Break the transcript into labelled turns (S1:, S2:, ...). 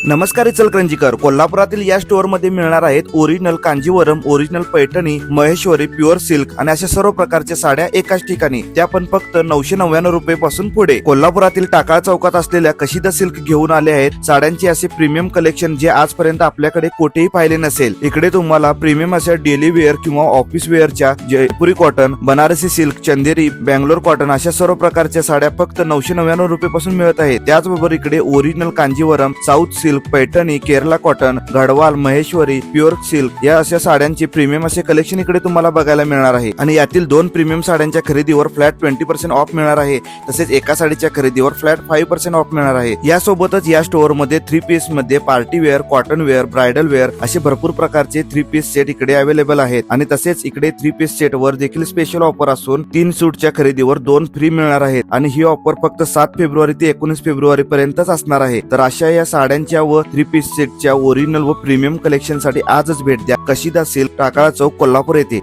S1: नमस्कार इचलकरंजीकर, कोल्हापुरातील या स्टोअर मध्ये मिळणार आहेत original Kanjivaram, original Paithani, Maheshwari, pure silk आणि अशा सर्व प्रकारच्या साड्या एकाच ठिकाणी, त्या पण फक्त 999 रुपये पासून पुढे. कोल्हापुरातील टाकाळ चौकात असलेल्या कशिदा सिल्क घेऊन आले आहेत साड्यांचे असे प्रीमियम कलेक्शन जे आजपर्यंत आपल्याकडे कोठेही पाहिले नसेल. इकडे तुम्हाला प्रीमियम अशा डेली वेअर किंवा ऑफिस वेअरच्या जयपुरी कॉटन, बनारसी सिल्क, चंदेरी, बँगलोर कॉटन अशा सर्व प्रकारच्या साड्या फक्त 999 रुपये पासून मिळत आहेत. त्याचबरोबर इकडे original Kanjivaram, south silk, Paithani, Kerala cotton, Gadwal, Maheshwari, pure silk या अशा साड्यांचे प्रीमियम असे कलेक्शन इकडे तुम्हाला बघायला मिळणार आहे. आणि यातील 2 प्रीमियम साड्यांच्या खरेदीवर फ्लॅट 20% ऑफ मिळणार आहे. तसेच एका साडीच्या खरेदीवर फ्लॅट 5% ऑफ मिळणार आहे. यासोबतच या स्टोअर मध्ये 3 पीस मध्ये party wear, cotton wear, bridal wear असे भरपूर प्रकारचे 3 पीस सेट इकडे अवेलेबल आहेत. आणि तसेच इकडे 3 पीस सेट वर देखील स्पेशल ऑफर असून 3 सूटच्या खरेदीवर 2 फ्री मिळणार आहेत. आणि ही ऑफर फक्त 7 फेब्रुवारी ते 19 फेब्रुवारी पर्यंतच असणार आहे. तर अशा या साड्यांच्या व 3 पीस सेटच्या ओरिजिनल व प्रीमियम कलेक्शन साठी आजच भेट द्या कशिदा सिल्क, टाकाळा चौक, कोल्हापूर येथे.